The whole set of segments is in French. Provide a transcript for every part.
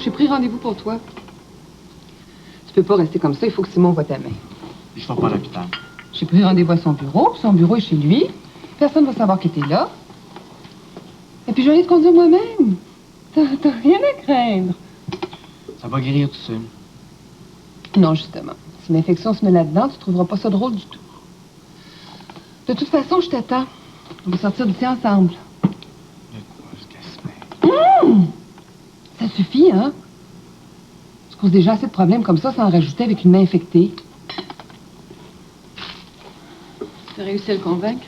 J'ai pris rendez-vous pour toi. Tu peux pas rester comme ça, il faut que Simon voie ta main. Je ne vais pas à l'hôpital. J'ai pris rendez-vous à son bureau, puis son bureau est chez lui. Personne ne va savoir que t'es là. Et puis je vais aller te conduire moi-même. T'as rien à craindre. Ça va guérir tout seul. Non, justement. Si l'infection se met là-dedans, tu trouveras pas ça drôle du tout. De toute façon, je t'attends. On va sortir d'ici ensemble. Ça suffit, hein? Tu causes déjà assez de problèmes comme ça sans en rajouter avec une main infectée. Tu as réussi à le convaincre?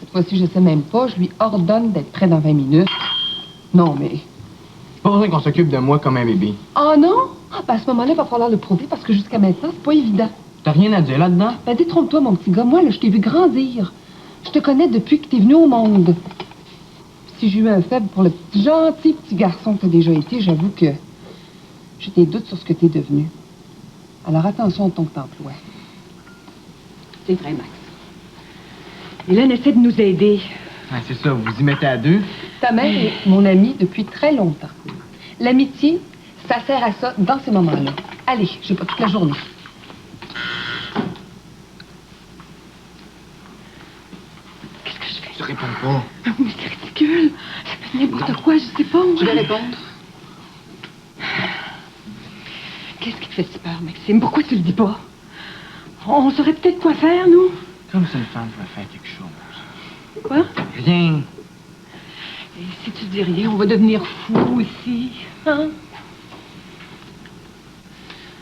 Cette fois-ci, je sais même pas. Je lui ordonne d'être prêt dans 20 minutes. Non, mais... C'est pas vrai qu'on s'occupe de moi comme un bébé. Oh non? Ah, ben à ce moment-là, il va falloir le prouver parce que jusqu'à maintenant, c'est pas évident. T'as rien à dire là-dedans? Ben, détrompe-toi, mon petit gars. Moi, là, je t'ai vu grandir. Je te connais depuis que t'es venu au monde. Si j'ai eu un faible pour le gentil petit garçon que t'as déjà été, j'avoue que j'ai des doutes sur ce que t'es devenu. Alors, attention au ton que t'emploies. C'est vrai, Max. Hélène essaie de nous aider. Ouais, c'est ça, vous y mettez à deux. Ta mère est mon amie depuis très longtemps. L'amitié, ça sert à ça dans ces moments-là. Allez, j'ai pas toute la journée. Qu'est-ce que je fais? Tu réponds pas. Mais c'est ridicule. N'importe quoi, je sais pas. Je vais répondre. Qu'est-ce qui te fait si peur, Maxime? Pourquoi tu le dis pas? On saurait peut-être quoi faire, nous. Comme si une femme pouvait faire quelque chose. Quoi? Rien. Et si tu dis rien, on va devenir fous ici. Hein?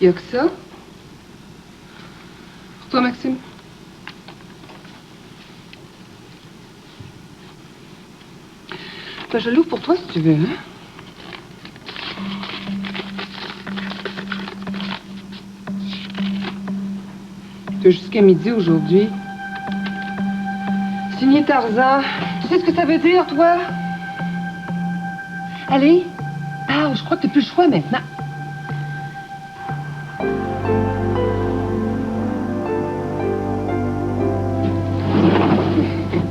Y a que ça? Pour toi, Maxime? Ben, je l'ouvre pour toi, si tu veux, hein? T'as jusqu'à midi aujourd'hui. Signé Tarzan. Tu sais ce que ça veut dire, toi? Allez, parle, je crois que t'as plus le choix maintenant.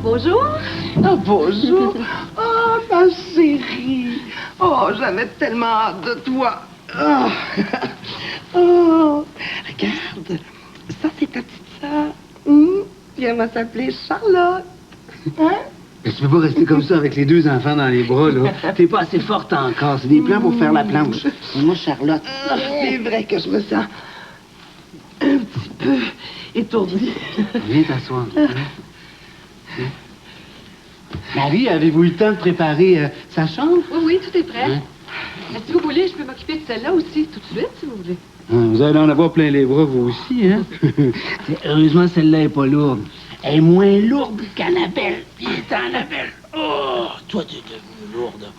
Bonjour. Oh, bonjour. Oh, ma chérie. Oh, j'avais tellement hâte de toi. Oh, oh. Regarde, ça, c'est ta petite sœur. Puis elle va s'appeler Charlotte. Hein? Mais tu peux pas rester comme ça avec les deux enfants dans les bras, là. T'es pas assez forte encore. C'est des plans pour faire la planche. Et moi, Charlotte. Ah, c'est vrai que je me sens un petit peu étourdie. Viens t'asseoir. Marie, avez-vous eu le temps de préparer sa chambre? Oui, oui, tout est prêt. Hein? Si vous voulez, je peux m'occuper de celle-là aussi tout de suite, si vous voulez. Vous allez en avoir plein les bras, vous aussi, hein? Heureusement, celle-là est pas lourde. Elle est moins lourde qu'Annabelle. Viens, Annabelle. Oh, toi, tu es devenue lourde.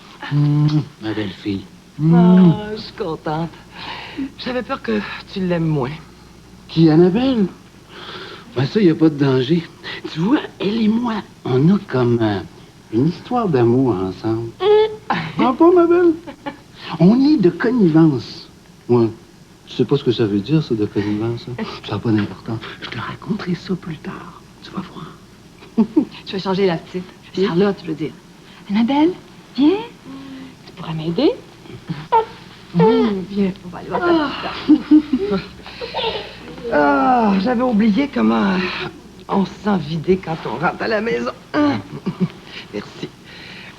Ma belle fille. Oh, je suis contente. J'avais peur que tu l'aimes moins. Qui, Annabelle? Ben ça, il n'y a pas de danger. Tu vois, elle et moi, on a comme une histoire d'amour ensemble. Ah, pas, ma belle? On est de connivence. Ouais. Tu sais pas ce que ça veut dire, ça, de connivence? Hein? Ça n'a pas d'importance. Je te raconterai ça plus tard. Tu vas voir. Je vais changer la petite. Charlotte, je veux dire. Annabelle, viens. Tu pourras m'aider? Viens, on va aller voir ta petite. Ah, j'avais oublié comment on se sent vidé quand on rentre à la maison. Merci.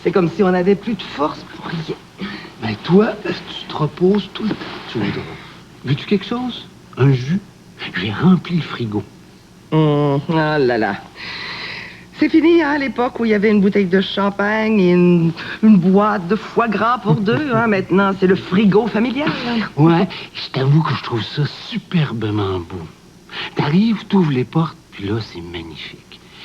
C'est comme si on n'avait plus de force pour rien. Ben toi, tu te reposes tout le temps. Tu voudras. Veux-tu quelque chose? Un jus? J'ai rempli le frigo. Ah là là. C'est fini, hein, à l'époque où il y avait une bouteille de champagne et une boîte de foie gras pour deux. Hein. Maintenant, c'est le frigo familial. Ouais, je t'avoue que je trouve ça superbement beau. T'arrives, t'ouvres les portes, puis là, c'est magnifique.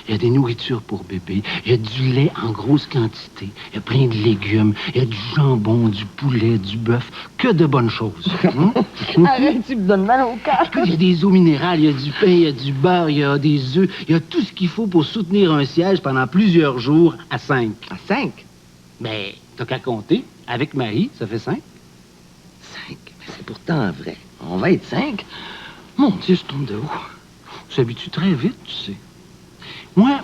Il y a des nourritures pour bébé, il y a du lait en grosse quantité, il y a plein de légumes, il y a du jambon, du poulet, du bœuf, que de bonnes choses. Arrête, tu me donnes mal au cœur. Il y a des eaux minérales, il y a du pain, il y a du beurre, il y a des œufs, il y a tout ce qu'il faut pour soutenir un siège pendant plusieurs jours à 5. À 5? Ben, t'as qu'à compter. Avec Marie, ça fait 5. 5? Mais c'est pourtant vrai. On va être 5. Mon Dieu, je tombe de haut. On s'habitue très vite, tu sais. Moi,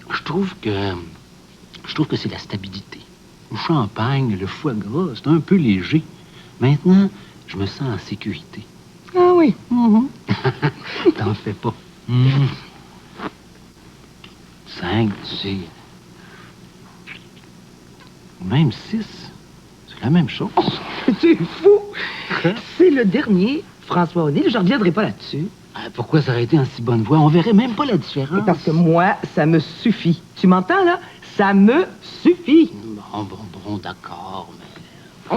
je trouve que c'est la stabilité. Au champagne, le foie gras, c'est un peu léger. Maintenant, je me sens en sécurité. Ah oui. T'en fais pas. 5, tu sais. Ou même 6. C'est la même chose. Tu es fou. C'est le dernier, François O'Neill. Je ne reviendrai pas là-dessus. Pourquoi s'arrêter en si bonne voie? On verrait même pas la différence. Parce que moi, ça me suffit. Tu m'entends, là? Ça me suffit. Bon, d'accord, mais...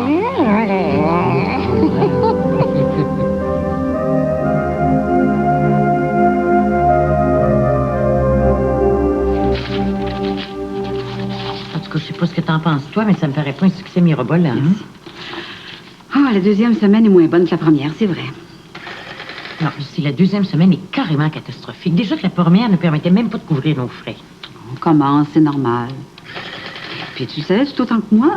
En tout cas, je sais pas ce que t'en penses, toi, mais ça me paraît pas un succès mirobolant. Hein? Ah, la deuxième semaine est moins bonne que la première, c'est vrai. Non, si la deuxième semaine est carrément catastrophique. Déjà que la première ne permettait même pas de couvrir nos frais. On commence, c'est normal. Puis tu le savais tout autant que moi.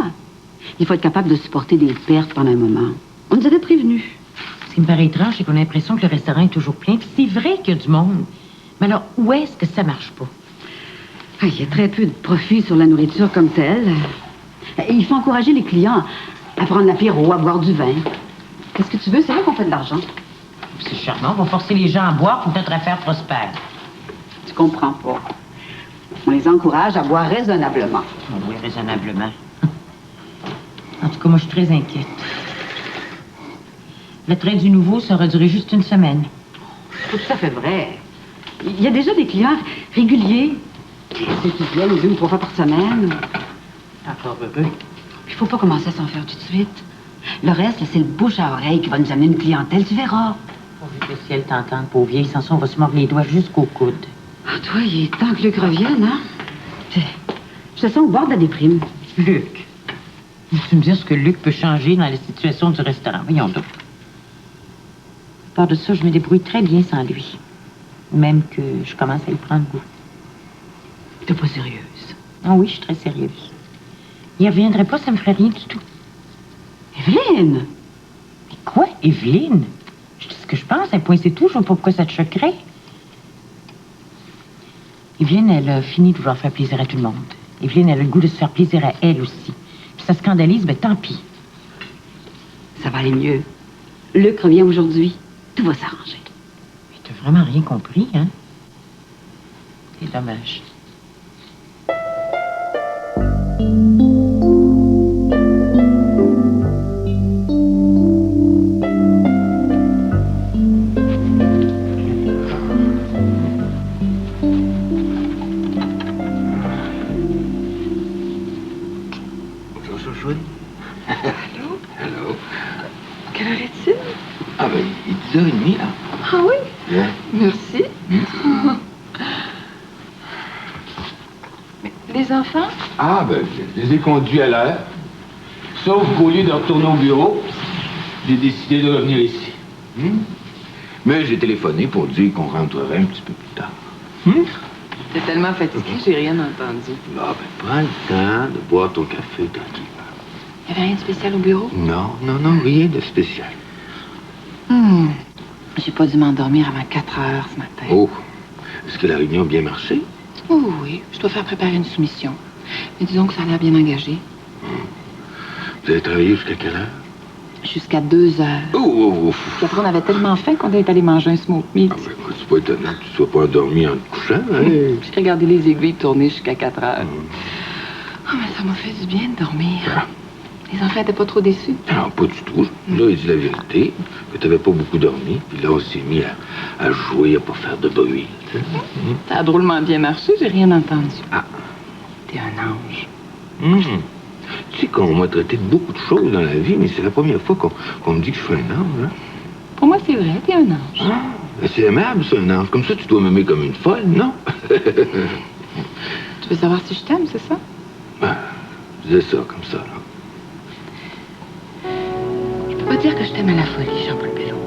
Il faut être capable de supporter des pertes pendant un moment. On nous avait prévenus. Ce qui me paraît étrange, c'est qu'on a l'impression que le restaurant est toujours plein. Puis c'est vrai qu'il y a du monde. Mais alors, où est-ce que ça marche pas? Ah, il y a très peu de profit sur la nourriture comme telle. Il faut encourager les clients à prendre l'apéro, à boire du vin. Qu'est-ce que tu veux? C'est là qu'on fait de l'argent. C'est charmant, on va forcer les gens à boire pour que notre affaire prospère. Tu comprends pas. On les encourage à boire raisonnablement. Oui, raisonnablement. En tout cas, moi, je suis très inquiète. Le trait du nouveau, ça aura duré juste une semaine. C'est pas tout à fait vrai. Il y a déjà des clients réguliers. Ceux qui viennent 2 ou 3 fois par semaine. Encore bébé. Il faut pas commencer à s'en faire tout de suite. Le reste, là, c'est le bouche à oreille qui va nous amener une clientèle, tu verras. Pourvu que le ciel t'entende, pauvre vieille, sans ça, on va se mordre les doigts jusqu'au coude. Ah, toi, il est temps que Luc revienne, hein? Je te sens au bord de la déprime. Luc. Tu me dire ce que Luc peut changer dans la situation du restaurant. Voyons donc. À part de ça, je me débrouille très bien sans lui. Même que je commence à y prendre goût. T'es pas sérieuse. Ah oui, je suis très sérieuse. Il reviendrait pas, ça me ferait rien du tout. Evelyne! Mais quoi, Evelyne? Je dis ce que je pense, un point c'est tout, je vois pas pourquoi ça te choquerait. Evelyne, elle a fini de vouloir faire plaisir à tout le monde. Evelyne, elle a le goût de se faire plaisir à elle aussi. Puis ça scandalise, ben tant pis. Ça va aller mieux. Luc revient aujourd'hui. Tout va s'arranger. Mais t'as vraiment rien compris, hein? C'est dommage. Bonjour, Chouchoune. Allô? Quelle heure est-il? Ah, ben, il est 10h30, là. Ah oui? Bien. Merci. Mais les enfants? Ah, ben, je les ai conduits à l'heure. Sauf qu'au lieu de retourner au bureau, j'ai décidé de revenir ici. Mais j'ai téléphoné pour dire qu'on rentrerait un petit peu plus tard. J'étais tellement fatiguée, j'ai rien entendu. Ah, ben, prends le temps de boire ton café tranquillement. Il n'y avait rien de spécial au bureau? Non, rien de spécial. J'ai pas dû m'endormir avant 4 heures ce matin. Oh, est-ce que la réunion a bien marché? Oh oui, je dois faire préparer une soumission. Mais disons que ça a l'air bien engagé. Vous avez travaillé jusqu'à quelle heure? Jusqu'à 2 heures. Oh! Puis après, on avait tellement faim qu'on est allé manger un smoked meat. Ah, ben, écoute, c'est pas étonnant que tu sois pas endormi en te couchant, hein? J'ai regardé les aiguilles tourner jusqu'à 4 heures. Oh, mais ça m'a fait du bien de dormir. Les enfants étaient pas trop déçus. Non, pas du tout. Là, il dit la vérité, que t'avais pas beaucoup dormi. Puis là, on s'est mis à jouer, à pas faire de bruit. Tu sais. Ça a drôlement bien marché, j'ai rien entendu. Ah. T'es un ange. Tu sais qu'on m'a traité de beaucoup de choses dans la vie, mais c'est la première fois qu'on me dit que je suis un ange, hein? Pour moi, c'est vrai, t'es un ange. Ben, c'est aimable, ça, un ange. Comme ça, tu dois m'aimer comme une folle, non? Tu veux savoir si je t'aime, c'est ça? Ben, je disais ça, comme ça, là. Je peux pas dire que je t'aime à la folie, Jean-Paul Bello.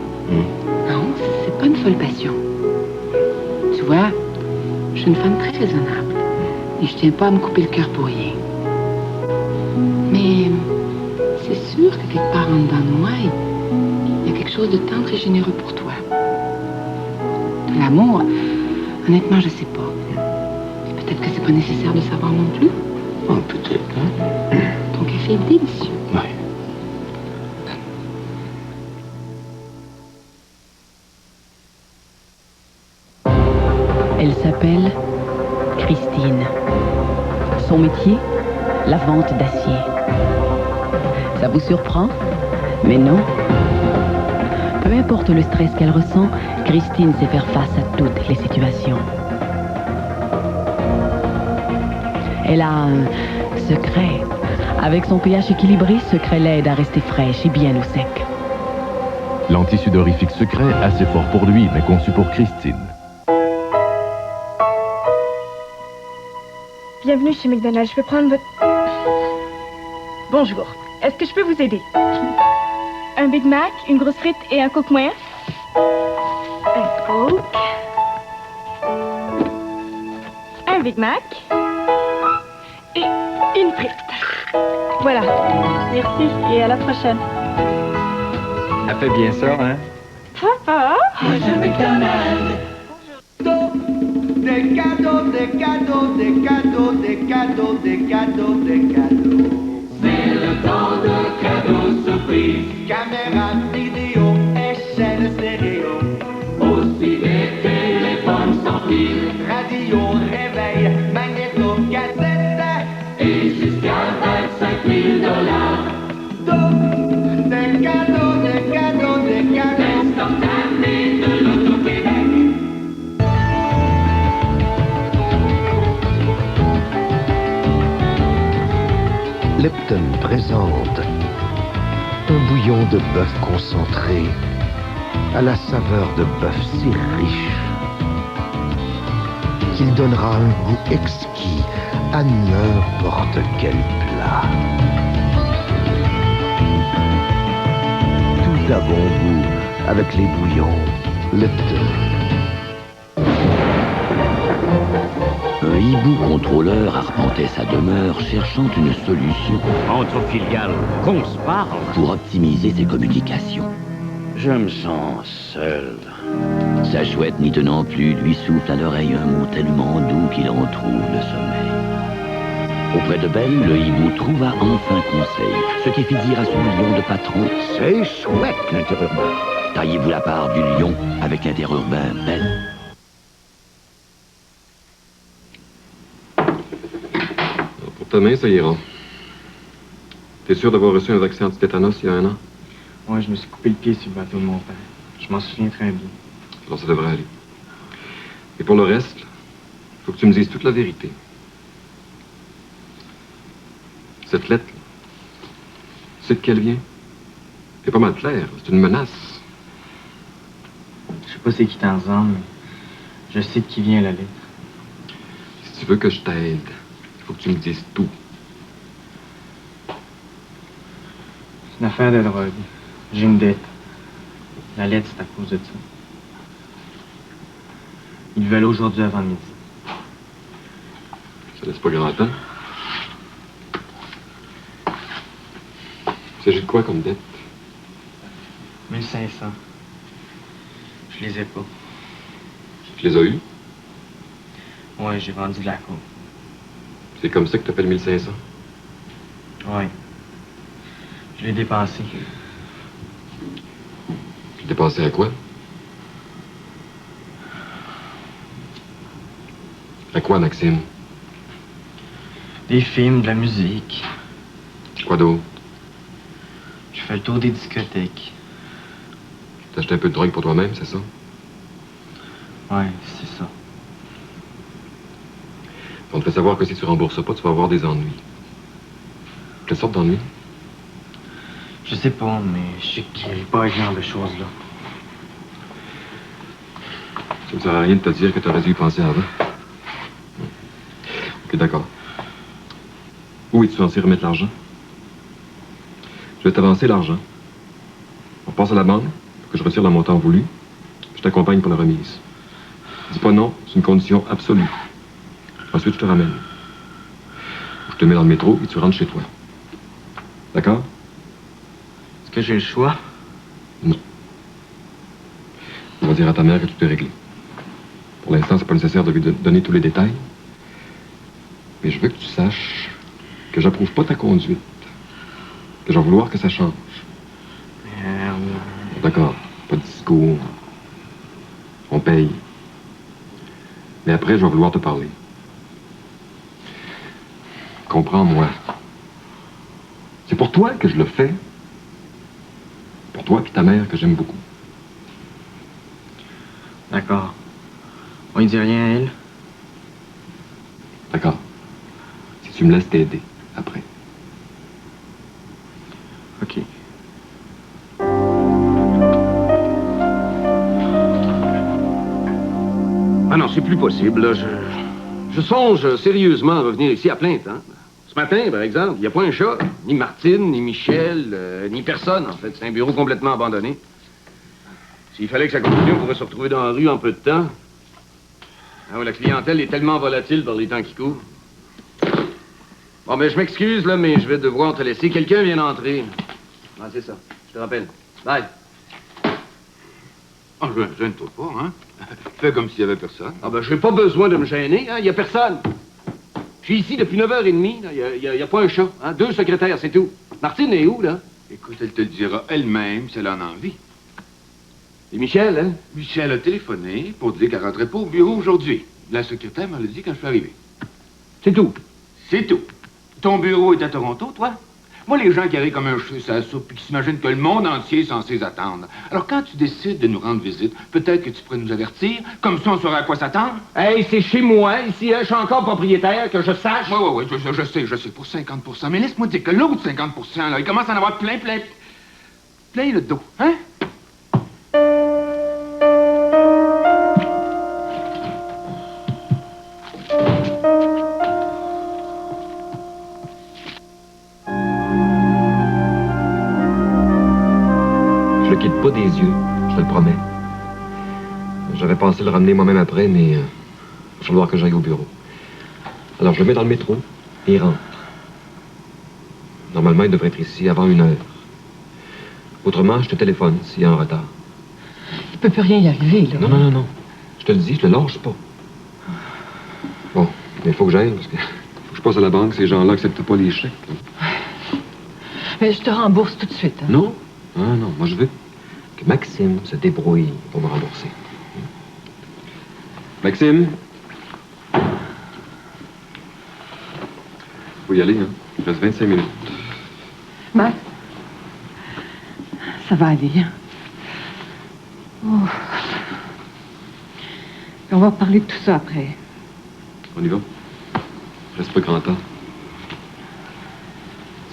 Non, c'est pas une folle passion. Tu vois, je suis une femme très raisonnable. Et je tiens pas à me couper le cœur pour rien. Mais c'est sûr que quelque part en dedans de moi, il y a quelque chose de tendre et généreux pour toi. L'amour, honnêtement, je sais pas. Et peut-être que c'est pas nécessaire de savoir non plus. Oh, peut-être, hein? Ton C'est délicieux. Oui. Elle s'appelle Christine. Son métier, la vente d'acier. Ça vous surprend? Mais non. Peu importe le stress qu'elle ressent, Christine sait faire face à toutes les situations. Elle a un secret. Avec son pH équilibré, ce secret l'aide à rester fraîche et bien au sec. L'antisudorifique secret, assez fort pour lui, mais conçu pour Christine. Bienvenue chez McDonald's. Je peux prendre votre... Bonjour. Est-ce que je peux vous aider? Un Big Mac, une grosse frite et un Coke moyen? Un Coke. Un Big Mac. Et une frite. Voilà. Merci et à la prochaine. Elle fait bien ça, hein? Papa? Des cadeaux, des cadeaux, des cadeaux, des cadeaux, des cadeaux, des cadeaux. C'est le temps de cadeaux surprises. Caméra, vidéo, échelle, stéréo. Aussi des téléphones sans fil. Radio, réveil, magnéto, cassette. Et jusqu'à 25 000 $. Des cadeaux, des cadeaux, des cadeaux. Instantanés de l'Auto-Québec. Lepton présente un bouillon de bœuf concentré à la saveur de bœuf si riche qu'il donnera un goût exquis à n'importe quel plat. Tout à bon goût avec les bouillons Lepton. Un hibou contrôleur arpentait sa demeure cherchant une solution entre filiales, qu'on se parle pour optimiser ses communications. Je me sens seul. Sa chouette n'y tenant plus lui souffle à l'oreille un mot tellement doux qu'il en trouve le sommeil. Auprès de Belle, le hibou trouva enfin conseil, ce qui fit dire à son lion de patron « C'est chouette l'interurbain ». Taillez-vous la part du lion avec l'interurbain Belle. Demain, ça ira. T'es sûr d'avoir reçu un vaccin anti-tétanos il y a 1 an? Ouais, je me suis coupé le pied sur le bateau de mon père. Je m'en souviens très bien. Alors ça devrait aller. Et pour le reste, faut que tu me dises toute la vérité. Cette lettre, tu sais de qui elle vient? C'est pas mal clair, c'est une menace. Je sais pas c'est qui Tarzan, mais je sais de qui vient la lettre. Si tu veux que je t'aide, faut que tu me dises tout. C'est une affaire de drogue. J'ai une dette. La lettre, c'est à cause de ça. Ils veulent aujourd'hui avant midi. Ça laisse pas grand temps. Il s'agit de quoi comme dette? 1500. Je les ai pas. Tu les as eus? Ouais, j'ai vendu de la coke. C'est comme ça que t'appelles 1500? Ouais. Je l'ai dépensé. Tu dépensé à quoi? À quoi, Maxime? Des films, de la musique. Quoi d'autre? Je fais le tour des discothèques. T'as acheté un peu de drogue pour toi-même, c'est ça? Ouais, c'est ça. On te fait savoir que si tu rembourses pas, tu vas avoir des ennuis. Quelle sorte d'ennuis? Je sais pas, mais je sais qu'il n'y a pas ce genre de choses-là. Ça ne sert à rien de te dire que tu aurais dû y penser avant. Ok, d'accord. Où es-tu censé remettre l'argent? Je vais t'avancer l'argent. On passe à la banque pour que je retire le montant voulu. Je t'accompagne pour la remise. Dis pas non, c'est une condition absolue. Ensuite, je te ramène. Je te mets dans le métro et tu rentres chez toi. D'accord? Est-ce que j'ai le choix? Non. On va dire à ta mère que tout est réglé. Pour l'instant, c'est pas nécessaire de lui donner tous les détails. Mais je veux que tu saches que j'approuve pas ta conduite. que je vais vouloir que ça change. Merde. D'accord, pas de discours. On paye. Mais après, je vais vouloir te parler. Comprends-moi. C'est pour toi que je le fais. Pour toi et ta mère que j'aime beaucoup. D'accord. On y dit rien à elle? D'accord. Si tu me laisses t'aider, après. OK. Ah non, c'est plus possible, là. Je songe sérieusement à revenir ici à plein temps. Ce matin, par exemple, il n'y a pas un chat. Ni Martine, ni Michel, ni personne, en fait. C'est un bureau complètement abandonné. S'il fallait que ça continue, on pourrait se retrouver dans la rue en peu de temps. Ah ouais, la clientèle est tellement volatile par les temps qui courent. Bon, mais je m'excuse, là, mais je vais devoir te laisser. Quelqu'un vient d'entrer. Ah, c'est ça. Je te rappelle. Bye. Oh, gêne-toi pas, hein? Fais comme s'il y avait personne. Ah, ben, j'ai pas besoin de me gêner, hein? Il y a personne. Je suis ici depuis 9h30, là. Il y a pas un chat, hein? 2 secrétaires, c'est tout. Martine est où, là? Écoute, elle te le dira elle-même si elle en a envie. Et Michel, hein? Michel a téléphoné pour dire qu'elle rentrait pas au bureau aujourd'hui. La secrétaire m'a dit quand je suis arrivé. C'est tout? C'est tout. Ton bureau est à Toronto, toi? Moi, les gens qui arrivent comme un cheveu sur la soupe et qui s'imaginent que le monde entier est censé attendre. Alors, quand tu décides de nous rendre visite, peut-être que tu pourrais nous avertir, comme ça on saura à quoi s'attendre. Hey, c'est chez moi, ici, hein? Je suis encore propriétaire, que je sache. Oui, je sais, pour 50 %. Mais laisse-moi dire que l'autre 50 %, là, il commence à en avoir plein le dos, hein? Je le quitte pas des yeux, je te le promets. J'avais pensé le ramener moi-même après, mais il va falloir que j'aille au bureau. Alors, je le mets dans le métro et il rentre. Normalement, il devrait être ici avant 1h. Autrement, je te téléphone s'il est en retard. Il peut plus rien y arriver, là. Non. Je te le dis, je le lâche pas. Bon, mais il faut que j'aille, parce que faut que je passe à la banque. Ces gens-là acceptent pas les chèques. Mais je te rembourse tout de suite. Hein. Non. Moi, je veux que Maxime se débrouille pour me rembourser. Maxime? Faut y aller, hein. Il reste 25 minutes. Max? Ça va aller. Oh. On va parler de tout ça après. On y va? Reste pas grand temps.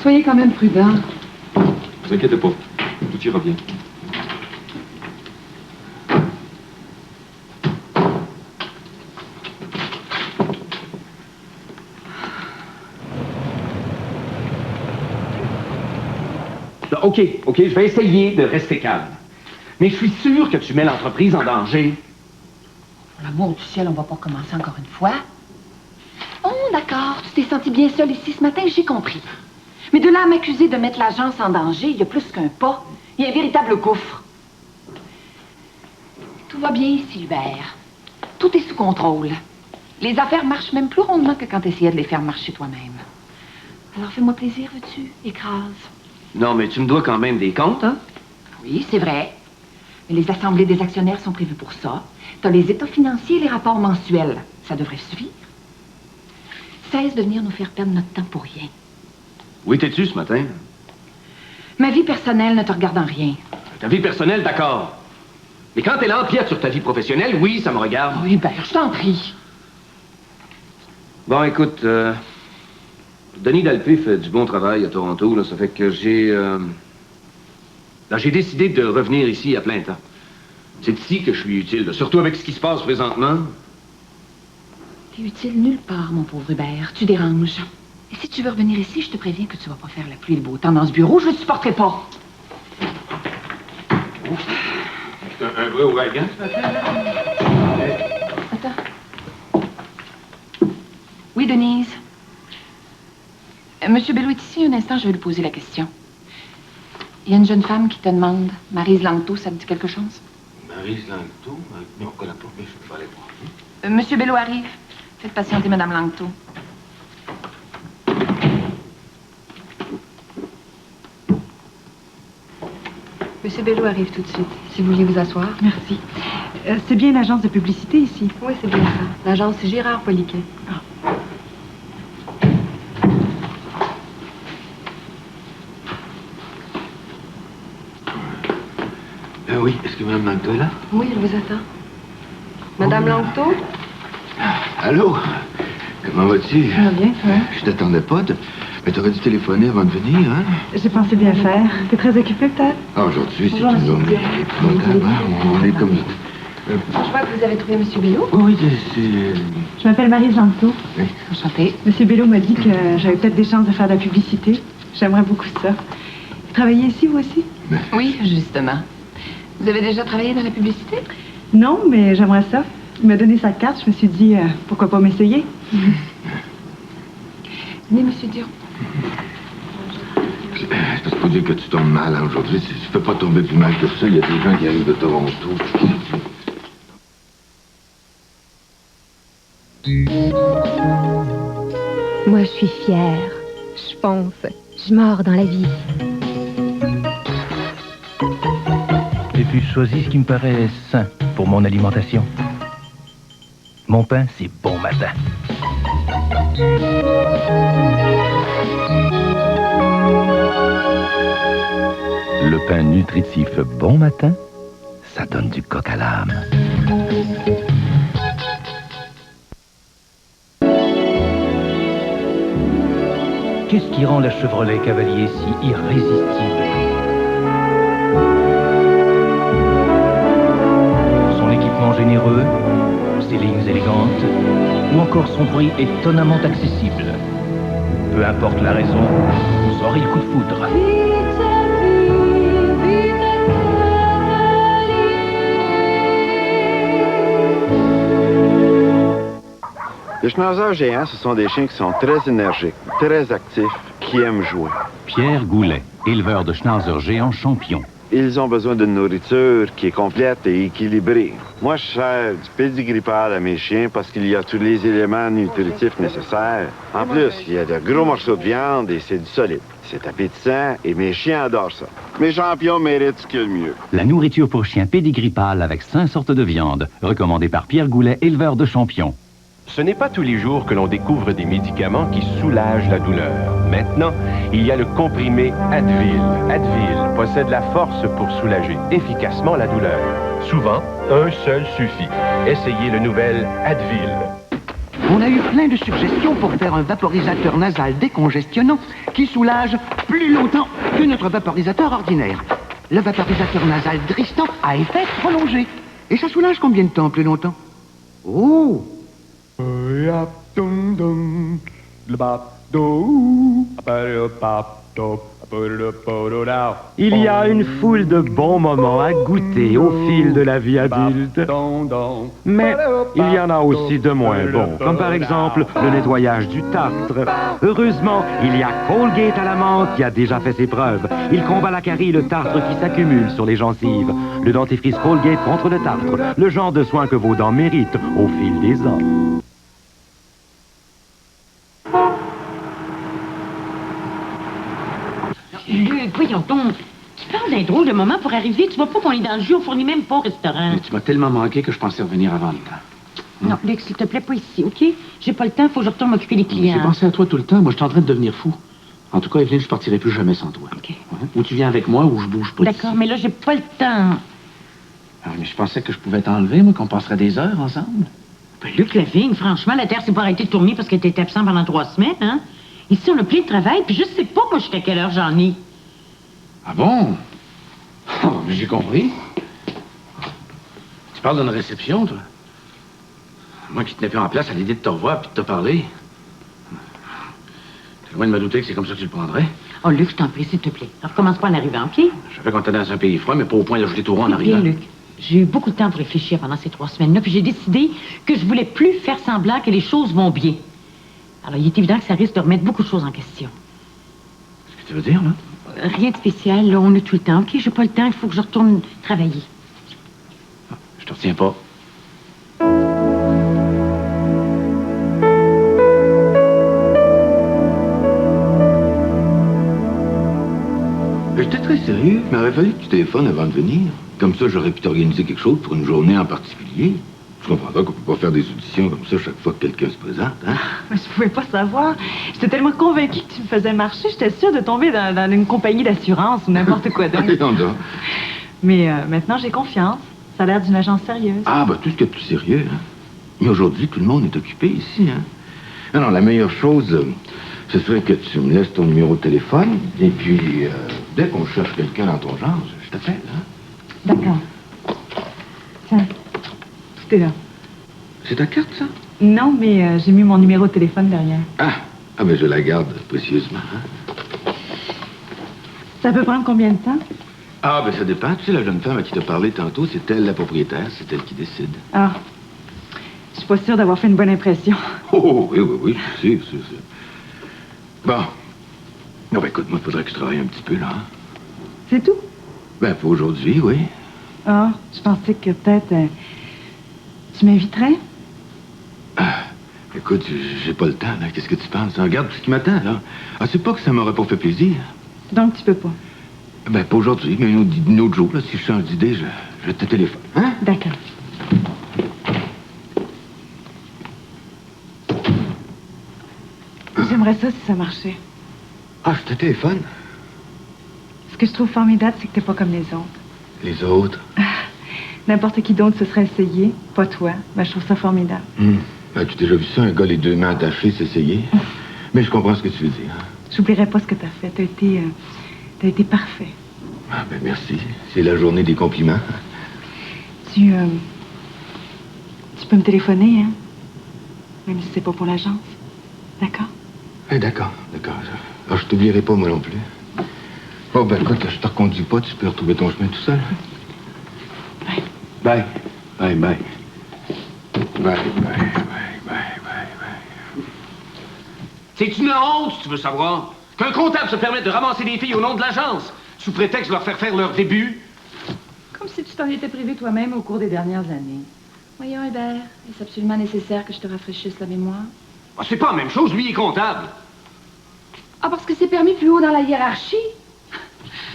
Soyez quand même prudents. Ne vous inquiétez pas. Tout ira bien. OK, je vais essayer de rester calme. Mais je suis sûr que tu mets l'entreprise en danger. Pour l'amour du ciel, on va pas commencer encore une fois. Oh, d'accord, tu t'es senti bien seul ici ce matin, j'ai compris. Mais de là à m'accuser de mettre l'agence en danger, il y a plus qu'un pas. Il y a un véritable gouffre. Tout va bien ici, Hubert. Tout est sous contrôle. Les affaires marchent même plus rondement que quand tu essayais de les faire marcher toi-même. Alors fais-moi plaisir, veux-tu? Écrase. Non, mais tu me dois quand même des comptes, hein? Oui, c'est vrai. Mais les assemblées des actionnaires sont prévues pour ça. T'as les états financiers et les rapports mensuels. Ça devrait suffire. Cesse de venir nous faire perdre notre temps pour rien. Où étais-tu ce matin? Ma vie personnelle ne te regarde en rien. Ta vie personnelle, d'accord. Mais quand elle empiète sur ta vie professionnelle, oui, ça me regarde. Oui, Hubert, je t'en prie. Bon, écoute, Denis Dalpé fait du bon travail à Toronto, là. Ça fait que j'ai décidé de revenir ici à plein temps. C'est ici que je suis utile, là, surtout avec ce qui se passe présentement. T'es utile nulle part, mon pauvre Hubert. Tu déranges. Et si tu veux revenir ici, je te préviens que tu vas pas faire la pluie et le beau temps dans ce bureau. Je le supporterai pas. Un vrai ouragan, ce matin? Attends. Oui, Denise. Monsieur Bello est ici. Un instant, je vais lui poser la question. Il y a une jeune femme qui te demande. Maryse Langto, ça te dit quelque chose? Maryse Langto? Non, on connaît pas, mais je vais aller voir. Monsieur Bello arrive. Faites patienter Madame Langto. Monsieur Bello arrive tout de suite. Si vous voulez vous asseoir. Merci. C'est bien une agence de publicité ici? Oui, c'est bien ça. L'agence Girard Poliquet. Oui, est-ce que Mme Langto est là? Oui, elle vous attend. Madame Langto? Allô? Comment vas-tu? Ça va bien, toi? Je t'attendais pas. Mais t'aurais dû téléphoner avant de venir, hein? J'ai pensé bien faire. T'es très occupé, peut-être? Ah, aujourd'hui, c'est Bonjour, une journée épouvantable. On est comme... Je vois que vous avez trouvé Monsieur Bello. Oui, c'est... Je m'appelle Marie Langto. Oui. Enchantée. Monsieur Bello m'a dit que j'avais peut-être des chances de faire de la publicité. J'aimerais beaucoup ça. Vous travaillez ici, vous aussi? Oui, justement. Vous avez déjà travaillé dans la publicité? Non, mais j'aimerais ça. Il m'a donné sa carte, je me suis dit, pourquoi pas m'essayer? Venez, Monsieur Dion. C'est pas dire que tu tombes mal hein, aujourd'hui. Tu peux pas tomber plus mal que ça. Il y a des gens qui arrivent de Toronto. Moi, je suis fière. Je pense. Je mords dans la vie. Et puis, je choisis ce qui me paraît sain pour mon alimentation. Mon pain, c'est bon matin. Le pain nutritif bon matin, ça donne du coq à l'âme. Qu'est-ce qui rend la Chevrolet Cavalier si irrésistible? Son équipement généreux, ses lignes élégantes, ou encore son prix étonnamment accessible. Peu importe la raison, vous aurez le coup de foudre. Les schnauzers géants, ce sont des chiens qui sont très énergiques, très actifs, qui aiment jouer. Pierre Goulet, éleveur de schnauzers géants champions. Ils ont besoin d'une nourriture qui est complète et équilibrée. Moi, je sers du pédigree pâle à mes chiens parce qu'il y a tous les éléments nutritifs nécessaires. En plus, il y a de gros morceaux de viande et c'est du solide. C'est appétissant et mes chiens adorent ça. Mes champions méritent ce qu'il y a de mieux. La nourriture pour chiens pédigree pâle avec 5 sortes de viande, recommandée par Pierre Goulet, éleveur de champions. Ce n'est pas tous les jours que l'on découvre des médicaments qui soulagent la douleur. Maintenant, il y a le comprimé Advil. Advil possède la force pour soulager efficacement la douleur. Souvent, un seul suffit. Essayez le nouvel Advil. On a eu plein de suggestions pour faire un vaporisateur nasal décongestionnant qui soulage plus longtemps que notre vaporisateur ordinaire. Le vaporisateur nasal Dristan a effet prolongé. Et ça soulage combien de temps plus longtemps? Oh! Il y a une foule de bons moments à goûter au fil de la vie adulte. Mais il y en a aussi de moins bons, comme par exemple le nettoyage du tartre. Heureusement, il y a Colgate à la menthe qui a déjà fait ses preuves. Il combat la carie et le tartre qui s'accumule sur les gencives. Le dentifrice Colgate contre le tartre, le genre de soin que vos dents méritent au fil des ans. Luc, voyons donc. Tu parles d'un drôle de moment pour arriver. Tu vois pas qu'on est dans le jus, on fournit même pas au restaurant. Mais tu m'as tellement manqué que je pensais revenir avant le temps. Non, Luc, s'il te plaît, pas ici, OK? J'ai pas le temps, faut que je retourne m'occuper des clients. J'ai pensé à toi tout le temps. Moi, je suis en train de devenir fou. En tout cas, Evelyne, je partirai plus jamais sans toi. OK. Ouais? Ou tu viens avec moi, ou je bouge pas. D'accord, mais là, j'ai pas le temps. Ah, mais je pensais que je pouvais t'enlever, moi, qu'on passerait des heures ensemble. Ben, Luc Lavigne, franchement, la Terre s'est pas arrêtée de tourner parce qu'elle était absent pendant 3 semaines, hein? Ici, on a plein de travail, puis je sais pas, moi, jusqu'à quelle heure j'en ai. Ah bon? Oh, j'ai compris. Tu parles d'une réception, toi? Moi qui tenais plus en place à l'idée de te revoir puis de te parler. T'es loin de me douter que c'est comme ça que tu le prendrais. Oh, Luc, je t'en prie, s'il te plaît. Alors, recommence pas en arrivant, OK? Je savais qu'on était dans un pays froid, mais pas au point d'ajouter tout rond en Bien, arrivant. Luc. J'ai eu beaucoup de temps pour réfléchir pendant ces 3 semaines-là, puis j'ai décidé que je voulais plus faire semblant que les choses vont bien. Alors, il est évident que ça risque de remettre beaucoup de choses en question. Qu'est-ce que tu veux dire, là? Rien de spécial, là, on a tout le temps. OK, j'ai pas le temps, il faut que je retourne travailler. Je te retiens pas. J'étais très sérieux. Il m'aurait fallu que tu téléphones avant de venir. Comme ça, j'aurais pu t'organiser quelque chose pour une journée en particulier. Tu comprendras qu'on peut pas faire des auditions comme ça chaque fois que quelqu'un se présente, hein? Mais je pouvais pas savoir. J'étais tellement convaincue que tu me faisais marcher, j'étais sûre de tomber dans une compagnie d'assurance ou n'importe quoi d'autre. Voyons donc. Mais maintenant, j'ai confiance. Ça a l'air d'une agence sérieuse. Ah, ben tout ce qui est plus sérieux, hein? Mais aujourd'hui, tout le monde est occupé ici, hein? Alors, la meilleure chose, ce serait que tu me laisses ton numéro de téléphone, et puis, dès qu'on cherche quelqu'un dans ton genre, je t'appelle, hein? D'accord. Tiens, tout est là. C'est ta carte, ça? Non, mais j'ai mis mon numéro de téléphone derrière. Ah, ben je la garde précieusement, hein? Ça peut prendre combien de temps? Ah, ben ça dépend. Tu sais, la jeune femme à qui t'as parlé tantôt, c'est elle la propriétaire, c'est elle qui décide. Ah, je suis pas sûre d'avoir fait une bonne impression. Oh, oui, c'est. Bon. Non, ben écoute, moi, il faudrait que je travaille un petit peu, là. Hein? C'est tout? Ben, pour aujourd'hui, oui. Ah, je pensais que peut-être tu m'inviterais? Écoute, j'ai pas le temps, là. Qu'est-ce que tu penses? Hein? Regarde tout ce qui m'attend, là. Ah, c'est pas que ça m'aurait pas fait plaisir. Donc, tu peux pas? Ben, pas aujourd'hui, mais un autre jour, là. Si je change d'idée, je te téléphone, hein? D'accord. J'aimerais ça si ça marchait. Ah, je te téléphone? Ce que je trouve formidable, c'est que t'es pas comme les autres. Les autres? N'importe qui d'autre se serait essayé, pas toi. Ben, je trouve ça formidable. Ben, tu as déjà vu ça, un gars les deux mains attachées s'essayer? Mais je comprends ce que tu veux dire. Hein? J'oublierai pas ce que t'as fait. T'as été parfait. Ah, ben merci. C'est la journée des compliments. Tu peux me téléphoner, hein? Même si c'est pas pour l'agence. D'accord? D'accord. Alors, je t'oublierai pas, moi non plus. Bon, ben écoute, je te reconduis pas, tu peux retrouver ton chemin tout seul. Bye. Bye. C'est une honte, tu veux savoir, qu'un comptable se permette de ramasser des filles au nom de l'agence, sous prétexte de leur faire leur début. Comme si tu t'en étais privé toi-même au cours des dernières années. Voyons, Hébert, est-ce absolument nécessaire que je te rafraîchisse la mémoire? Ah, c'est pas la même chose, lui est comptable. Ah, parce que c'est permis plus haut dans la hiérarchie?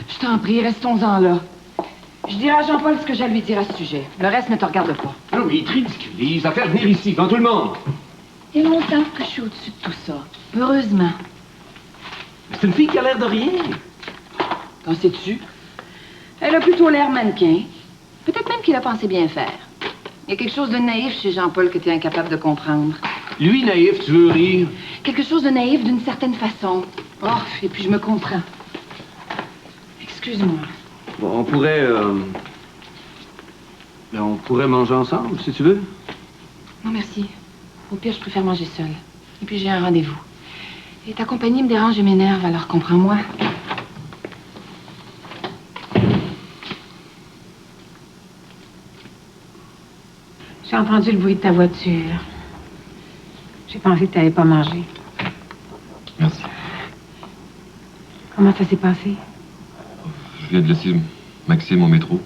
Je t'en prie, restons-en là. Je dirai à Jean-Paul ce que j'ai à lui dire à ce sujet. Le reste ne te regarde pas. Non, mais il te ridiculise à faire venir ici, devant tout le monde. Il y a longtemps que je suis au-dessus de tout ça. Heureusement. C'est une fille qui a l'air de rien. Qu'en sais-tu? Elle a plutôt l'air mannequin. Peut-être même qu'il a pensé bien faire. Il y a quelque chose de naïf chez Jean-Paul que tu es incapable de comprendre. Lui, naïf, tu veux rire? Quelque chose de naïf d'une certaine façon. Oh, et puis je me comprends. Excuse-moi. Bon, on pourrait manger ensemble, si tu veux. Non, merci. Au pire, je préfère manger seule. Et puis j'ai un rendez-vous. Et ta compagnie me dérange et m'énerve, alors comprends-moi. J'ai entendu le bruit de ta voiture. J'ai pensé que tu n'avais pas mangé. Merci. Comment ça s'est passé? Je viens de laisser Maxime au métro.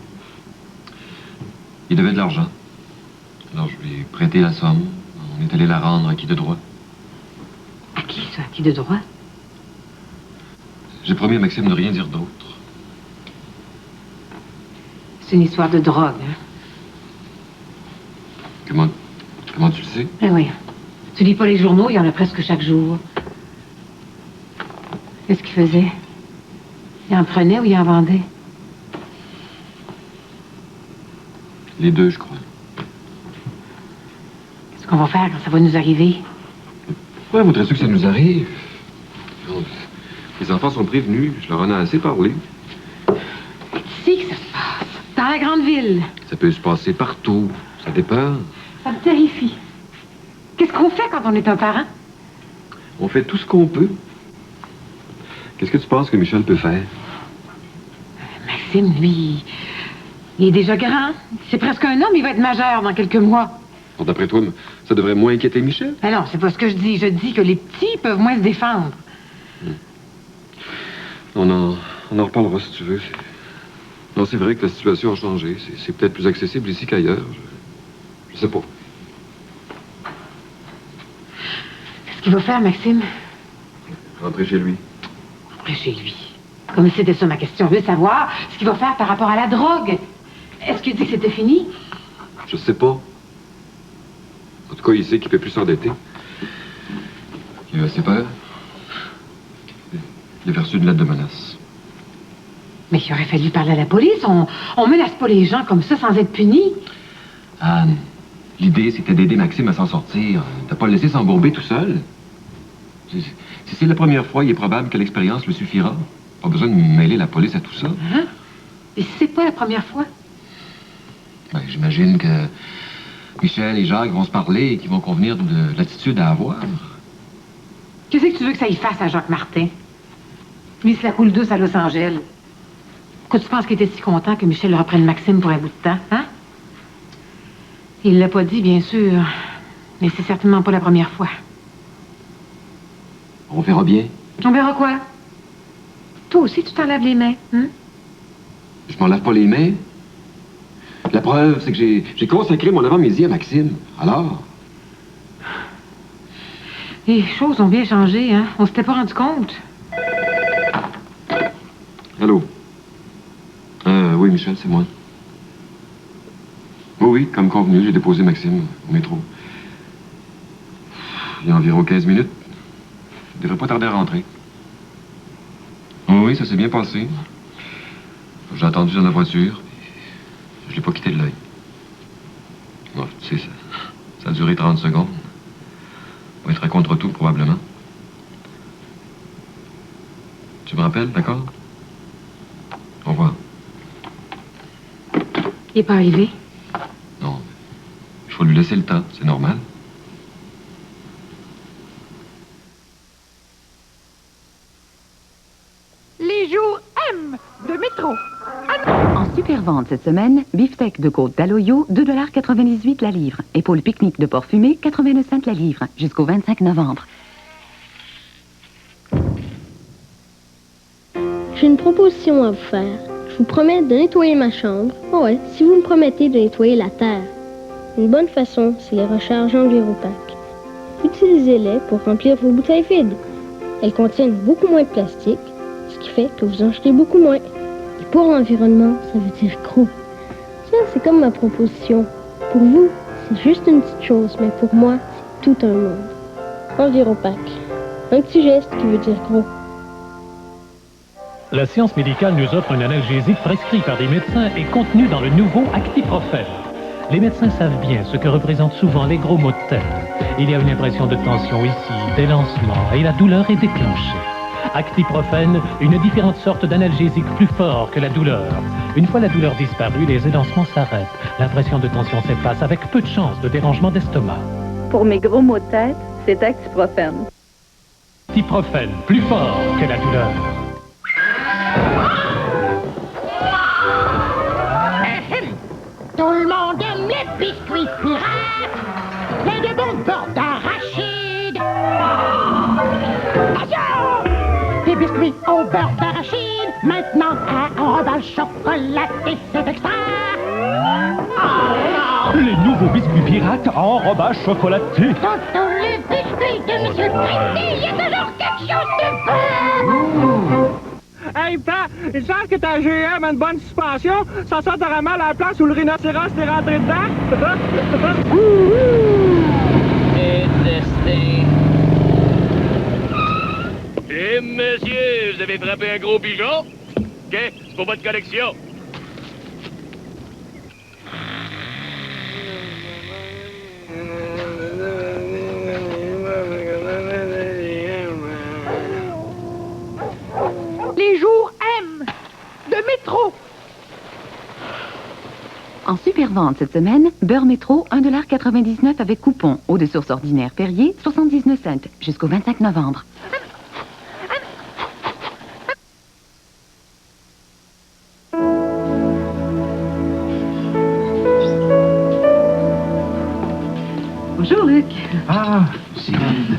Il devait de l'argent. Alors je lui ai prêté la somme. On est allé la rendre à qui de droit. À qui, ça? À qui de droit? J'ai promis à Maxime de rien dire d'autre. C'est une histoire de drogue, hein? Comment tu le sais? Eh oui. Tu lis pas les journaux, il y en a presque chaque jour. Qu'est-ce qu'il faisait? Il en prenait ou il en vendait? Les deux, je crois. Qu'est-ce qu'on va faire quand ça va nous arriver? Ouais, voudrais-tu que ça nous arrive? Non, les enfants sont prévenus, je leur en ai assez parlé. Ici que ça se passe, dans la grande ville. Ça peut se passer partout, ça dépend. Ça me terrifie. Qu'est-ce qu'on fait quand on est un parent? On fait tout ce qu'on peut. Qu'est-ce que tu penses que Michel peut faire? Maxime, lui, il est déjà grand. C'est presque un homme, il va être majeur dans quelques mois. Bon, d'après toi, ça devrait moins inquiéter Michel? Ah non, c'est pas ce que je dis. Je dis que les petits peuvent moins se défendre. On en reparlera si tu veux. Non, c'est vrai que la situation a changé. C'est peut-être plus accessible ici qu'ailleurs. Je sais pas. Qu'est-ce qu'il va faire, Maxime? Rentrer chez lui. Rentrer chez lui. Comme c'était ça ma question. Je veux savoir ce qu'il va faire par rapport à la drogue. Est-ce qu'il dit que c'était fini? Je sais pas. En tout cas, il sait qu'il peut plus s'endetter. Il a assez peur. Il a reçu une lettre de menace. Mais il aurait fallu parler à la police. On menace pas les gens comme ça sans être punis. Anne, l'idée, c'était d'aider Maxime à s'en sortir. T'as pas le laisser s'embourber tout seul. Si c'est la première fois, il est probable que l'expérience le suffira. Pas besoin de mêler la police à tout ça. Hein? Et si c'est pas la première fois? Ben, j'imagine que Michel et Jacques vont se parler et qu'ils vont convenir de l'attitude à avoir. Qu'est-ce que tu veux que ça y fasse à Jacques Martin? Lui, il se la coule douce à Los Angeles. Pourquoi tu penses qu'il était si content que Michel reprenne Maxime pour un bout de temps, hein? Il l'a pas dit, bien sûr. Mais c'est certainement pas la première fois. On verra bien. On verra quoi? Toi aussi, tu t'en laves les mains, hein? Je m'en lave pas les mains. La preuve, c'est que j'ai consacré mon avant-midi à Maxime. Alors? Les choses ont bien changé, hein? On s'était pas rendu compte. Allô? Oui, Michel, c'est moi. Oui, comme convenu, j'ai déposé Maxime au métro. Il y a environ 15 minutes. Je devrais pas tarder à rentrer. Oui, ça s'est bien passé. J'ai attendu dans la voiture. Je l'ai pas quitté de l'œil. Non, tu sais, ça a duré 30 secondes. On va être à contre tout, probablement. Tu me rappelles, d'accord? Au revoir. Il est pas arrivé? Non. Il faut lui laisser le temps, c'est normal. Les jours M de métro. En super vente cette semaine, beefsteak de côte d'Aloyo, 2,98 $ la livre. Épaule pique-nique de porc fumé, 89 cents la livre. Jusqu'au 25 novembre. J'ai une proposition à vous faire. Je vous promets de nettoyer ma chambre. Oh ouais, si vous me promettez de nettoyer la terre. Une bonne façon, c'est les recharges Enviropack. Utilisez-les pour remplir vos bouteilles vides. Elles contiennent beaucoup moins de plastique, ce qui fait que vous en jetez beaucoup moins. Et pour l'environnement, ça veut dire gros. Ça, c'est comme ma proposition. Pour vous, c'est juste une petite chose, mais pour moi, c'est tout un monde. Enviropack. Un petit geste qui veut dire gros. La science médicale nous offre un analgésique prescrit par des médecins et contenu dans le nouveau Actiprofène. Les médecins savent bien ce que représentent souvent les gros maux de tête. Il y a une impression de tension ici, des lancements, et la douleur est déclenchée. Actiprofène, une différente sorte d'analgésique plus fort que la douleur. Une fois la douleur disparue, les élancements s'arrêtent. L'impression de tension s'efface avec peu de chances de dérangement d'estomac. Pour mes gros maux de tête, c'est Actiprofène. Actiprofène, plus fort que la douleur. Tout le monde aime les biscuits pirates, les de bons beurre d'arachide. Attention! Des biscuits au beurre d'arachide, maintenant à emballage chocolaté, c'est extra. Les nouveaux biscuits pirates à enrobage chocolaté. Dans tous les biscuits de Monsieur Christy, il y a toujours quelque chose de bon. Hey, Pat, il semble que ta GM a une bonne suspension. Ça sort vraiment à la place où le rhinocéros t'est rentré dedans. Et monsieur, vous avez frappé un gros pigeon? OK, c'est pour votre collection. Les jours M de métro. En super vente cette semaine, beurre métro, 1,99 $ avec coupon. Eau de source ordinaire Perrier, 79 cents. Jusqu'au 25 novembre. Bonjour, Luc. Ah, Sylvie.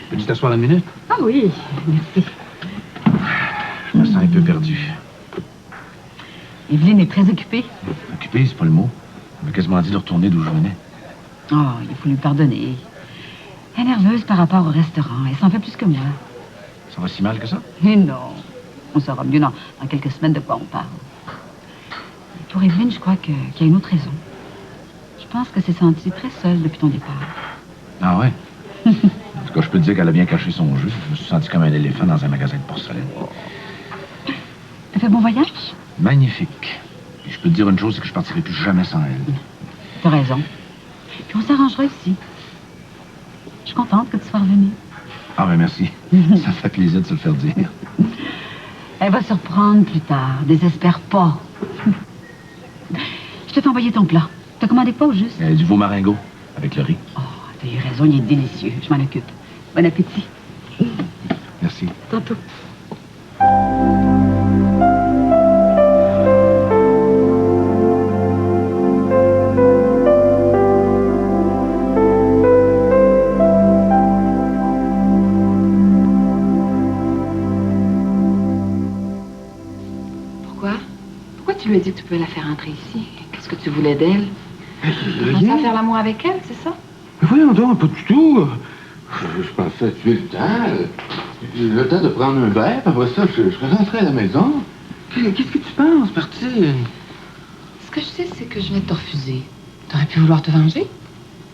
Peux-tu t'asseoir une minute? Ah oui, merci. Je me sens un peu perdu. Evelyne est très occupée. Occupé, c'est pas le mot. Elle m'a quasiment dit de retourner d'où je venais. Oh, il faut lui pardonner. Elle est nerveuse par rapport au restaurant. Elle s'en fait plus que moi. Ça va si mal que ça? Mais non. On saura mieux dans quelques semaines de quoi on parle. Pour Evelyne, je crois qu'il y a une autre raison. Je pense qu'elle s'est sentie très seule depuis ton départ. Ah ouais? En tout cas, je peux te dire qu'elle a bien caché son jeu. Je me suis senti comme un éléphant dans un magasin de porcelaine. T'as fait bon voyage? Magnifique. Et je peux te dire une chose, c'est que je partirai plus jamais sans elle. T'as raison. Puis on s'arrangera ici. Je suis contente que tu sois revenue. Ah ben merci. Ça fait plaisir de se le faire dire. Elle va se reprendre plus tard. Désespère pas. Je t'ai envoyé ton plat. T'as commandé quoi au juste? Du veau maringot avec le riz. Oh, t'as eu raison, il est délicieux. Je m'en occupe. Bon appétit. Merci. Tantôt. Pourquoi tu lui as dit que tu pouvais la faire entrer ici? Qu'est-ce que tu voulais d'elle? Tu pensais à faire l'amour avec elle, c'est ça? Mais voyons donc, pas du tout. Je pensais tuer le temps. Le temps de prendre un verre, après ça, je rentrais à la maison. Qu'est-ce que tu penses, parti? Ce que je sais, c'est que je vais te refuser. T'aurais pu vouloir te venger?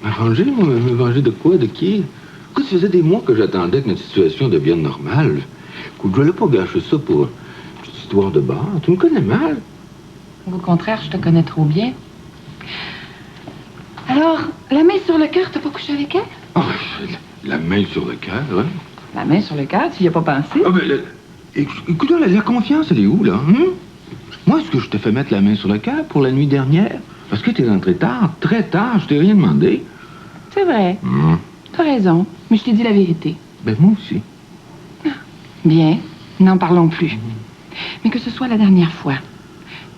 Me venger, moi? Me venger de quoi? De qui? Écoute, ça faisait des mois que j'attendais que notre situation devienne normale. Écoute, je voulais pas gâcher ça pour une petite histoire de bar. Tu me connais mal. Au contraire, je te connais trop bien. Alors, la main sur le cœur, t'as pas couché avec elle? Oh, la main sur le cœur, hein? La main sur le cœur, tu y as pas pensé? Ah, ben, écoute, la confiance, elle est où, là? Hein? Moi, est-ce que je te fais mettre la main sur le cœur pour la nuit dernière? Parce que t'es rentré tard, très tard, je t'ai rien demandé. C'est vrai. T'as raison, mais je t'ai dit la vérité. Ben, moi aussi. Bien, n'en parlons plus. Mais que ce soit la dernière fois.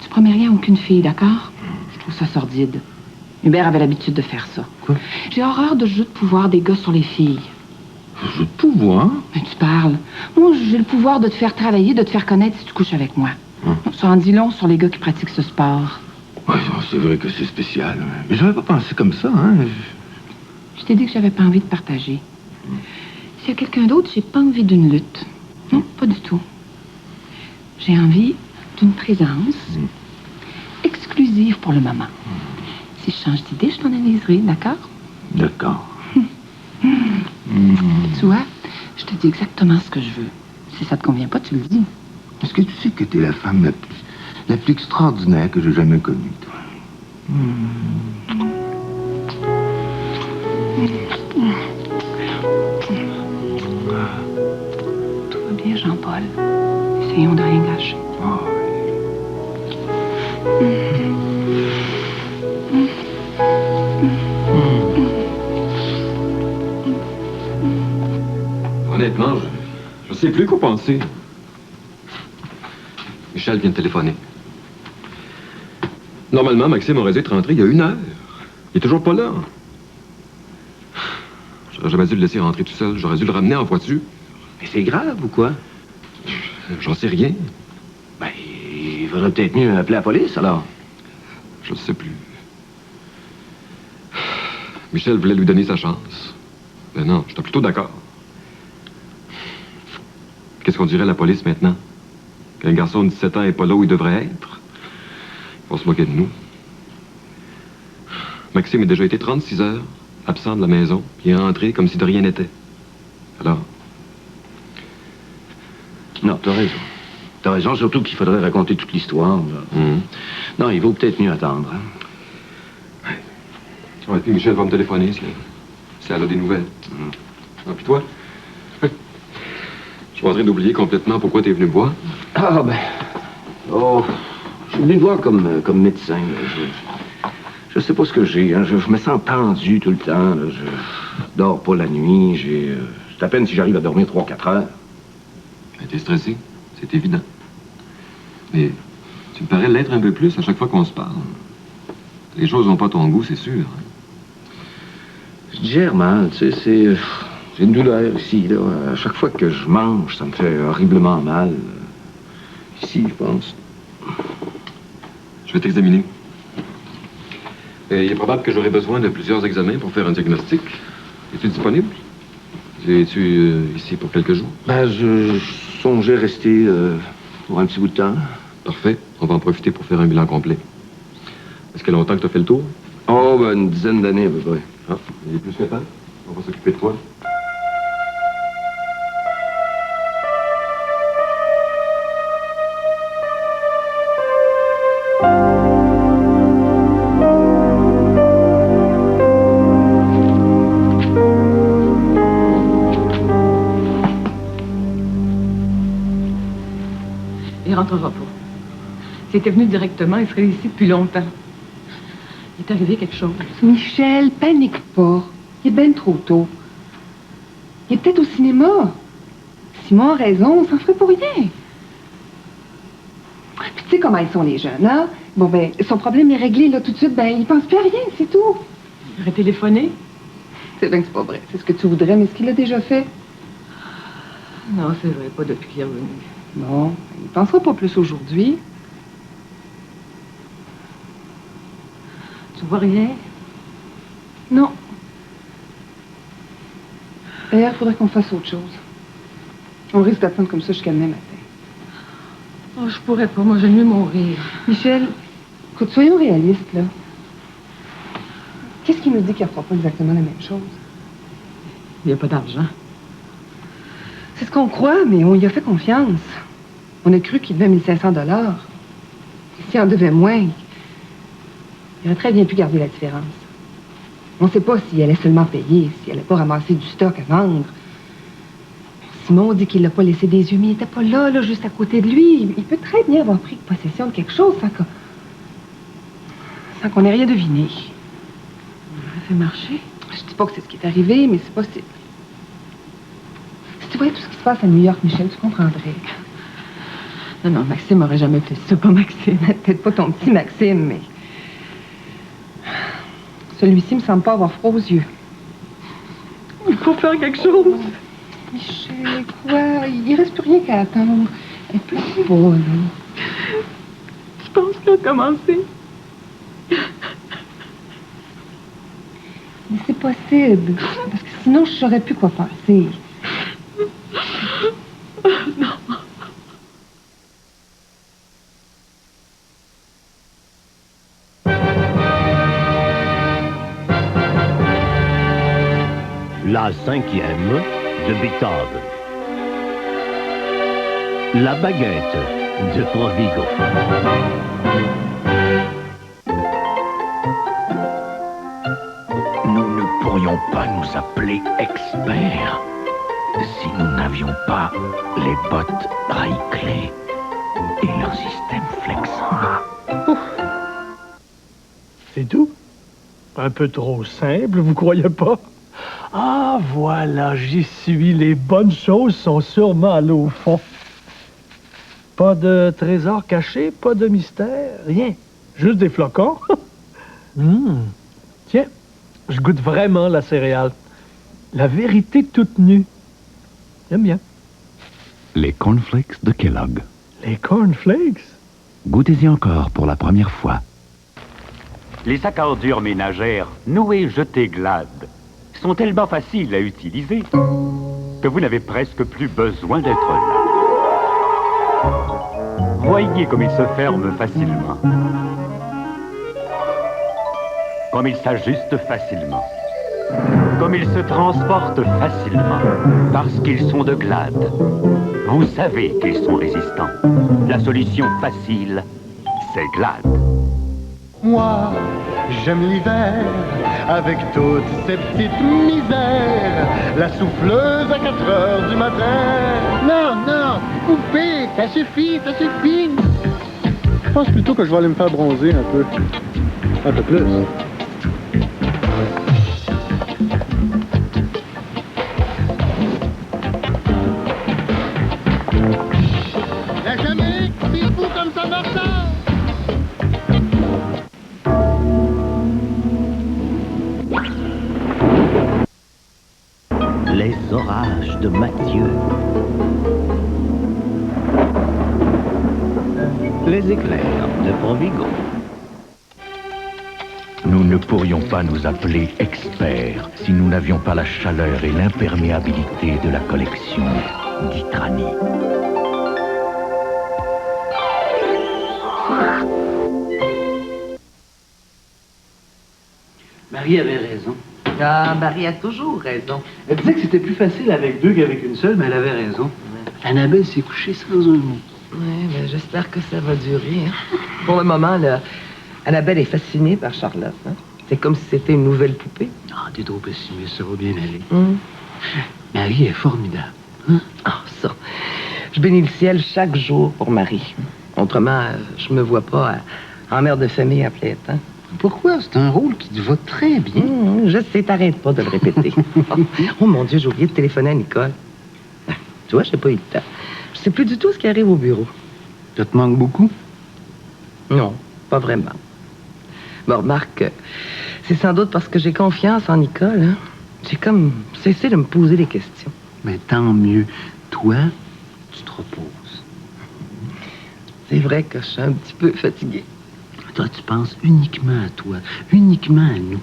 Tu promets rien à aucune fille, d'accord? Je trouve ça sordide. Hubert avait l'habitude de faire ça. Quoi? J'ai horreur de jeu de pouvoir des gars sur les filles. Jeu de pouvoir? Mais tu parles. Moi, j'ai le pouvoir de te faire travailler, de te faire connaître si tu couches avec moi. Ça en dit long sur les gars qui pratiquent ce sport. Oui, c'est vrai que c'est spécial. Mais j'avais pas pensé comme ça, hein? Je t'ai dit que j'avais pas envie de partager. S'il y a quelqu'un d'autre, j'ai pas envie d'une lutte. Non, pas du tout. J'ai envie d'une présence exclusive pour le moment. Si je change d'idée, je t'en aviserai, d'accord? D'accord. Tu vois, je te dis exactement ce que je veux. Si ça te convient pas, tu le dis. Est-ce que tu sais que t'es la femme la plus extraordinaire que j'ai jamais connue, toi? Tout va bien, Jean-Paul. Essayons de rien gâcher. Honnêtement, je sais plus quoi penser. Michel vient de téléphoner. Normalement, Maxime aurait dû être rentré il y a 1 heure. Il est toujours pas là. J'aurais jamais dû le laisser rentrer tout seul. J'aurais dû le ramener en voiture. Mais c'est grave ou quoi? J'en sais rien. Ben, il faudrait peut-être mieux appeler la police, alors. Je ne sais plus. Michel voulait lui donner sa chance. Ben non, j'étais plutôt d'accord. Qu'est-ce qu'on dirait à la police maintenant? Qu'un garçon de 17 ans n'est pas là où il devrait être? Ils vont se moquer de nous. Maxime a déjà été 36 heures absent de la maison, puis il est rentré comme si de rien n'était. Alors? Non, t'as raison. T'as raison, surtout qu'il faudrait raconter toute l'histoire. Non, il vaut peut-être mieux attendre. Hein? Ouais, puis Michel va me téléphoner si elle a des nouvelles. Ah, puis toi? Je suis en train d'oublier complètement pourquoi t'es venu me voir. Ah, ben... Oh, je suis venu te voir comme médecin. Je sais pas ce que j'ai. Hein. Je me sens tendu tout le temps. Là. Je dors pas la nuit. C'est à peine si j'arrive à dormir 3-4 heures. Ben, t'es stressé, c'est évident. Mais tu me parais l'être un peu plus à chaque fois qu'on se parle. Les choses n'ont pas ton goût, c'est sûr. Hein. Je digère mal, tu sais, c'est... J'ai une douleur ici, là. À chaque fois que je mange, ça me fait horriblement mal. Ici, je pense. Je vais t'examiner. Il est probable que j'aurai besoin de plusieurs examens pour faire un diagnostic. Es-tu disponible? Es-tu ici pour quelques jours? Ben, je songeais rester pour un petit bout de temps. Parfait. On va en profiter pour faire un bilan complet. Est-ce qu'il y a longtemps que tu as fait le tour? Oh, ben, une dizaine d'années à peu près. Ah, il est plus que temps. On va s'occuper de toi. Il rentrera pas. S'il était venu directement, il serait ici depuis longtemps. Il est arrivé quelque chose. Michel, panique pas. Il est bien trop tôt. Il est peut-être au cinéma. Simon a raison, ça ne ferait pour rien. Puis tu sais comment ils sont les jeunes, hein? Bon, ben, son problème est réglé, là, tout de suite, ben, il pense plus à rien, c'est tout. Il aurait téléphoné? C'est bien que c'est pas vrai. C'est ce que tu voudrais, mais ce qu'il a déjà fait. Non, c'est vrai, pas depuis qu'il est revenu. Bon, il pensera pas plus aujourd'hui. Tu vois rien? Non. D'ailleurs, il faudrait qu'on fasse autre chose. On risque d'attendre comme ça jusqu'à demain matin. Oh, je pourrais pas. Moi, j'aime mieux mourir. Michel, écoute, soyons réalistes, là. Qu'est-ce qui nous dit qu'il ne fera pas exactement la même chose? Il n'y a pas d'argent. C'est ce qu'on croit, mais on y a fait confiance. On a cru qu'il devait 1500 $. S'il en devait moins, il aurait très bien pu garder la différence. On ne sait pas s'il allait seulement payer, s'il allait pas ramasser du stock à vendre. Simon dit qu'il l'a pas laissé des yeux, mais il n'était pas là, juste à côté de lui. Il peut très bien avoir pris possession de quelque chose sans qu'on ait rien deviné. Ça fait marcher. Je dis pas que c'est ce qui est arrivé, mais c'est possible. Si tu voyais tout ce qui se passe à New York, Michel, tu comprendrais. Non, Maxime aurait jamais fait ça, pas Maxime. Peut-être pas ton petit Maxime, mais... Celui-ci me semble pas avoir froid aux yeux. Il faut faire quelque chose. Michel, quoi? Il reste plus rien qu'à attendre. Elle pleure pas, là. Je pense qu'il a commencé. Mais c'est possible. Parce que sinon, je saurais plus quoi penser. Non. La 5e de Beethoven. La baguette de Provigo. Nous ne pourrions pas nous appeler experts si nous n'avions pas les bottes rail-clés et leur système flexant. C'est tout? Un peu trop simple, vous croyez pas? Ah, voilà, j'y suis. Les bonnes choses sont sûrement là au fond. Pas de trésor caché, pas de mystère, rien. Juste des flocons. Tiens, je goûte vraiment la céréale. La vérité toute nue. J'aime bien. Les cornflakes de Kellogg. Les cornflakes? Goûtez-y encore pour la première fois. Les sacs à ordures ménagères Noué Jeté Glad sont tellement faciles à utiliser que vous n'avez presque plus besoin d'être là. Voyez comme ils se ferment facilement. Comme ils s'ajustent facilement. Comme ils se transportent facilement. Parce qu'ils sont de Glad. Vous savez qu'ils sont résistants. La solution facile, c'est Glad. Moi, j'aime l'hiver, avec toutes ces petites misères. La souffleuse à 4 heures du matin. Non, coupez, ça suffit. Je pense plutôt que je vais aller me faire bronzer un peu. Un peu plus. La Jamaïque, c'est fou comme ça marche. Les orages de Mathieu. Les éclairs de Provigo. Nous ne pourrions pas nous appeler experts si nous n'avions pas la chaleur et l'imperméabilité de la collection Guitrani. Marie avait raison. Ah, Marie a toujours raison. Elle disait que c'était plus facile avec deux qu'avec une seule, mais elle avait raison. Annabelle s'est couchée sans un mot. Oui, mais j'espère que ça va durer. Hein. Pour le moment, là, Annabelle est fascinée par Charlotte. Hein. C'est comme si c'était une nouvelle poupée. Ah, t'es trop pessimiste, ça va bien aller. Marie est formidable. Hein? Ah, ça. Je bénis le ciel chaque jour pour Marie. Autrement, je me vois pas en mère de famille à plein temps. Pourquoi? C'est un rôle qui te va très bien. Je sais, t'arrêtes pas de le répéter. Oh mon Dieu, j'ai oublié de téléphoner à Nicole. Ah, tu vois, j'ai pas eu le temps. Je sais plus du tout ce qui arrive au bureau. Ça te manque beaucoup? Non, pas vraiment. Bon, remarque, c'est sans doute parce que j'ai confiance en Nicole. Hein? J'ai comme cessé de me poser des questions. Mais tant mieux. Toi, tu te reposes. C'est vrai que je suis un petit peu fatiguée. Toi, tu penses uniquement à toi, uniquement à nous.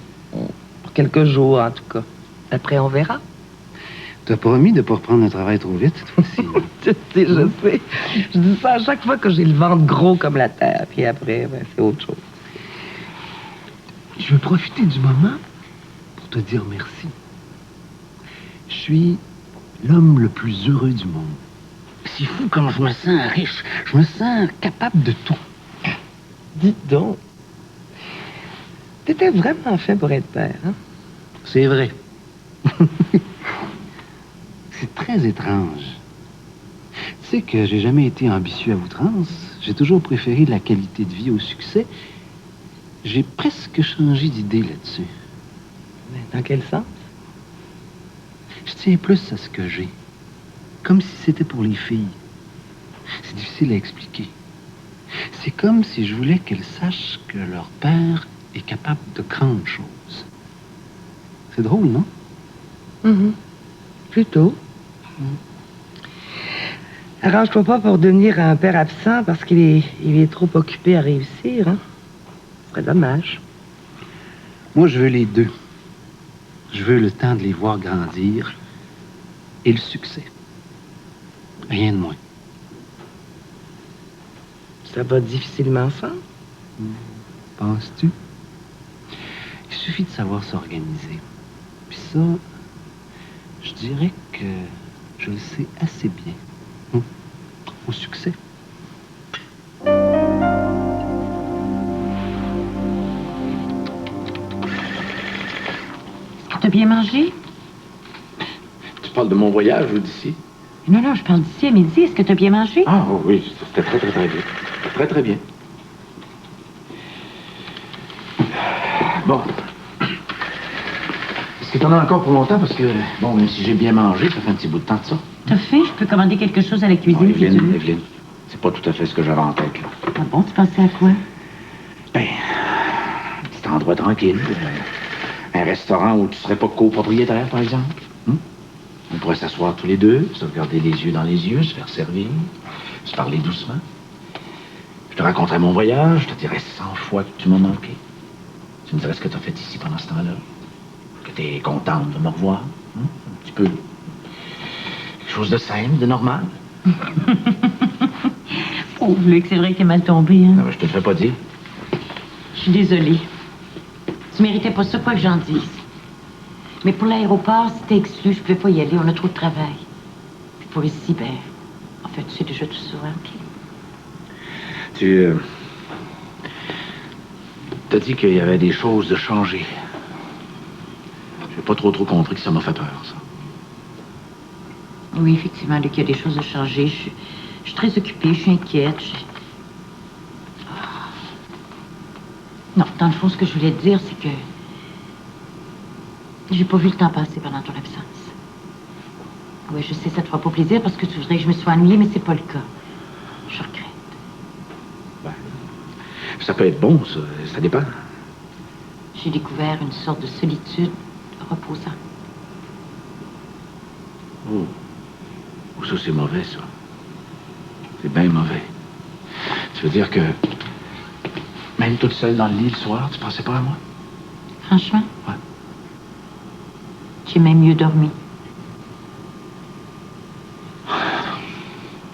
Pour quelques jours, en tout cas. Après, on verra. T'as promis de ne pas reprendre le travail trop vite cette fois-ci. Je sais. Je dis ça à chaque fois que j'ai le ventre gros comme la terre. Puis après, ben, c'est autre chose. Je veux profiter du moment pour te dire merci. Je suis l'homme le plus heureux du monde. C'est fou comme je me sens riche. Je me sens capable de tout. Dites donc. T'étais vraiment fait pour être père, hein? C'est vrai. C'est très étrange. Tu sais que j'ai jamais été ambitieux à outrance. J'ai toujours préféré la qualité de vie au succès. J'ai presque changé d'idée là-dessus. Mais dans quel sens? Je tiens plus à ce que j'ai. Comme si c'était pour les filles. C'est difficile à expliquer. C'est comme si je voulais qu'elles sachent que leur père est capable de grandes choses. C'est drôle, non? Plutôt. Arrange-toi pas pour devenir un père absent parce qu'il est trop occupé à réussir. Hein? Ce serait dommage. Moi, je veux les deux. Je veux le temps de les voir grandir et le succès. Rien de moins. Ça va difficilement ensemble? Penses-tu? Il suffit de savoir s'organiser. Puis ça, je dirais que je le sais assez bien. Au succès. T'as bien mangé? Tu parles de mon voyage ou d'ici? Non, je parle d'ici à midi. Est-ce que t'as bien mangé? Ah oui, c'était très, très, très bien. Très, très bien. Bon. Est-ce que t'en as encore pour longtemps? Parce que, bon, même si j'ai bien mangé, ça fait un petit bout de temps de ça. T'as faim? Je peux commander quelque chose à la cuisine, si tu veux. Evelyne, c'est pas tout à fait ce que j'avais en tête, là. Ah bon? Tu pensais à quoi? Ben, un petit endroit tranquille. Un restaurant où tu serais pas copropriétaire, par exemple. On pourrait s'asseoir tous les deux, se regarder les yeux dans les yeux, se faire servir, se parler doucement. Je te raconterais mon voyage, je te dirais 100 fois que tu m'as manqué. Tu me dirais ce que tu as fait ici pendant ce temps-là. Que tu es contente de me revoir. Un petit peu. Quelque chose de simple, de normal. Oh, Luc, c'est vrai qu'il est mal tombé, hein? Non, mais je te le fais pas dire. Je suis désolée. Tu méritais pas ça, quoi que j'en dise. Mais pour l'aéroport, c'était exclu, je pouvais pas y aller, on a trop de travail. Puis pour ici, ben, en fait, tu sais déjà tout ça, hein, OK? Tu t'as dit qu'il y avait des choses de changer. J'ai pas trop compris que ça m'a fait peur, ça. Oui, effectivement, Luc, il y a des choses à changer. Je suis très occupée, je suis inquiète. Non, dans le fond, ce que je voulais te dire, c'est que j'ai pas vu le temps passer pendant ton absence. Oui, je sais, ça te fera pas plaisir parce que tu voudrais que je me sois ennuyée, mais c'est pas le cas. Je regrette. Ben, ça peut être bon, ça dépend. J'ai découvert une sorte de solitude reposante. Oh, ça, c'est mauvais, ça. C'est bien mauvais. Tu veux dire que, même toute seule dans le lit le soir, tu pensais pas à moi? Franchement? Ouais. J'ai même mieux dormi.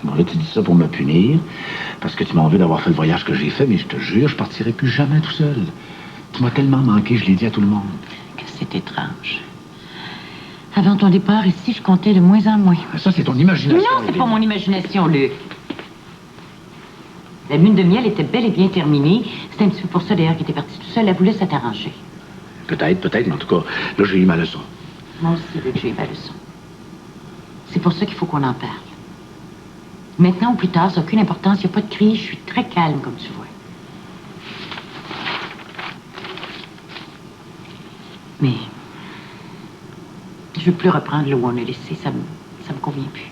Bon, là, tu dis ça pour me punir, parce que tu m'en veux d'avoir fait le voyage que j'ai fait, mais je te jure, je partirai plus jamais tout seul. Tu m'as tellement manqué, je l'ai dit à tout le monde. Que c'est étrange. Avant ton départ ici, je comptais de moins en moins. Ça, c'est ton imagination. Non, c'est pas mon imagination, Luc. La lune de miel était bel et bien terminée. C'était un petit peu pour ça, d'ailleurs, qu'il était parti tout seul. Elle voulait s'arranger. Peut-être, mais en tout cas, là, j'ai eu ma leçon. Moi aussi, Luc, j'ai eu ma leçon. C'est pour ça qu'il faut qu'on en parle. Maintenant ou plus tard, ça n'a aucune importance. Il n'y a pas de crise. Je suis très calme, comme tu vois. Mais je veux plus reprendre là où on a laissé. Ça me convient plus.